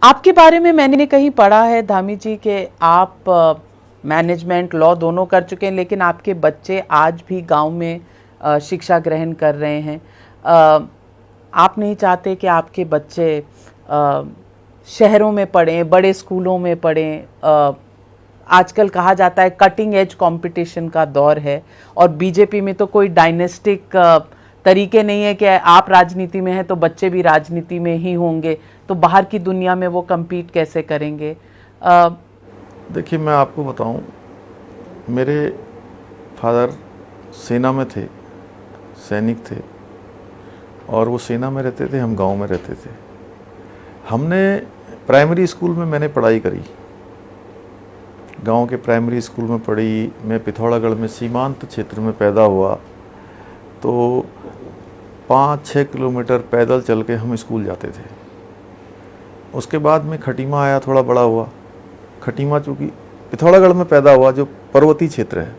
आपके बारे में मैंने कहीं पढ़ा है धामी जी कि आप मैनेजमेंट लॉ दोनों कर चुके हैं, लेकिन आपके बच्चे आज भी गांव में शिक्षा ग्रहण कर रहे हैं। आप नहीं चाहते कि आपके बच्चे शहरों में पढ़ें, बड़े स्कूलों में पढ़ें। आजकल कहा जाता है कटिंग एज कंपटीशन का दौर है, और बीजेपी में तो कोई डायनेस्टिक तरीके नहीं है कि आप राजनीति में हैं तो बच्चे भी राजनीति में ही होंगे, तो बाहर की दुनिया में वो compete कैसे करेंगे? देखिए, मैं आपको बताऊं, मेरे फादर सेना में थे, सैनिक थे, और वो सेना में रहते थे, हम गांव में रहते थे। हमने प्राइमरी स्कूल में मैंने पढ़ाई करी, गांव के प्राइमरी स्कूल में पढ़ी। मैं पिथौरागढ़ में सीमांत क्षेत्र में पैदा हुआ, तो 5-6 किलोमीटर पैदल चल के हम स्कूल जाते थे। उसके बाद में खटीमा आया, थोड़ा बड़ा हुआ। खटीमा चूँकि पिथौरागढ़ में पैदा हुआ, जो पर्वतीय क्षेत्र है,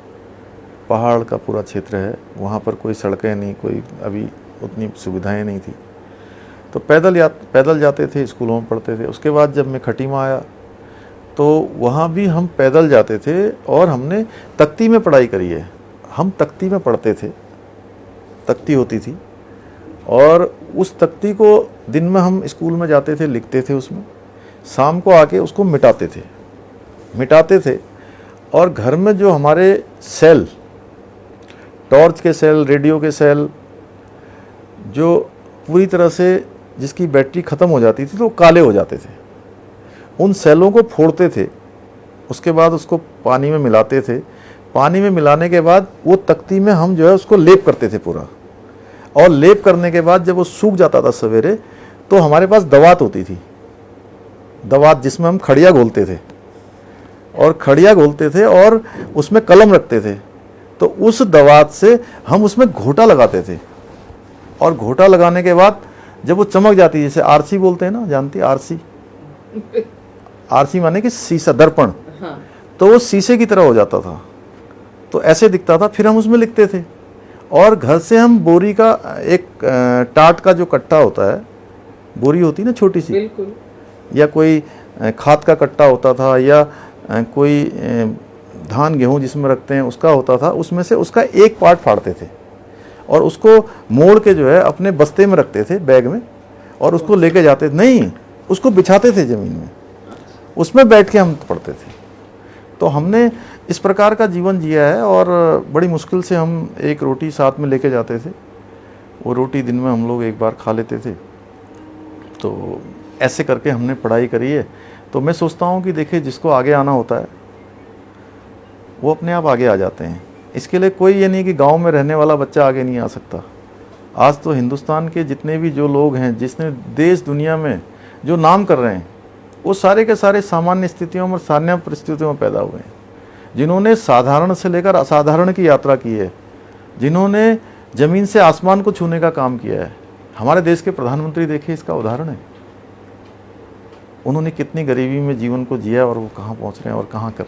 पहाड़ का पूरा क्षेत्र है, वहाँ पर कोई सड़कें नहीं, कोई अभी उतनी सुविधाएं नहीं थी, तो पैदल जाते थे, स्कूलों में पढ़ते थे। उसके बाद जब मैं खटीमा आया तो वहाँ भी हम पैदल जाते थे, और हमने तख्ती में पढ़ाई करी है। हम तख्ती में पढ़ते थे, तख्ती होती थी, और उस तख्ती को दिन में हम स्कूल में जाते थे, लिखते थे उसमें, शाम को आके उसको मिटाते थे। और घर में जो हमारे सेल, टॉर्च के सेल, रेडियो के सेल, जो पूरी तरह से जिसकी बैटरी ख़त्म हो जाती थी तो काले हो जाते थे, उन सेलों को फोड़ते थे। उसके बाद उसको पानी में मिलाते थे। पानी में मिलाने के बाद वो तख्ती में हम जो है उसको लेप करते थे पूरा, और लेप करने के बाद जब वो सूख जाता था सवेरे, तो हमारे पास दवात होती थी, दवात जिसमें हम खड़िया घोलते थे, और उसमें कलम रखते थे। तो उस दवात से हम उसमें घोटा लगाते थे, और घोटा लगाने के बाद जब वो चमक जाती, जैसे आरसी बोलते हैं ना, जानती है आरसी? आरसी माने कि शीशा, दर्पण। हाँ। तो वो शीशे की तरह हो जाता था, तो ऐसे दिखता था। फिर हम उसमें लिखते थे, और घर से हम बोरी का एक टाट का जो कट्टा होता है, बोरी होती ना छोटी सी, बिल्कुल, या कोई खाद का कट्टा होता था, या कोई धान गेहूं जिसमें रखते हैं उसका होता था, उसमें से उसका एक पार्ट फाड़ते थे, और उसको मोड़ के जो है अपने बस्ते में रखते थे, बैग में, और उसको लेके जाते थे। नहीं, उसको बिछाते थे ज़मीन में, उसमें बैठ के हम पढ़ते थे। तो हमने इस प्रकार का जीवन जिया है, और बड़ी मुश्किल से हम एक रोटी साथ में लेके जाते थे। वो रोटी दिन में हम लोग एक बार खा लेते थे। तो ऐसे करके हमने पढ़ाई करी है। तो मैं सोचता हूँ कि देखिए, जिसको आगे आना होता है वो अपने आप आगे आ जाते हैं। इसके लिए कोई ये नहीं कि गांव में रहने वाला बच्चा आगे नहीं आ सकता। आज तो हिंदुस्तान के जितने भी जो लोग हैं, जिसने देश दुनिया में जो नाम कर रहे हैं, वो सारे के सारे सामान्य स्थितियों में, सामान्य परिस्थितियों में पैदा हुए हैं, जिन्होंने साधारण से लेकर असाधारण की यात्रा की है, जिन्होंने ज़मीन से आसमान को छूने का काम किया है। हमारे देश के प्रधानमंत्री देखिए, इसका उदाहरण है। उन्होंने कितनी गरीबी में जीवन को जिया, और वो कहाँ पहुँच रहे हैं और कहाँ कर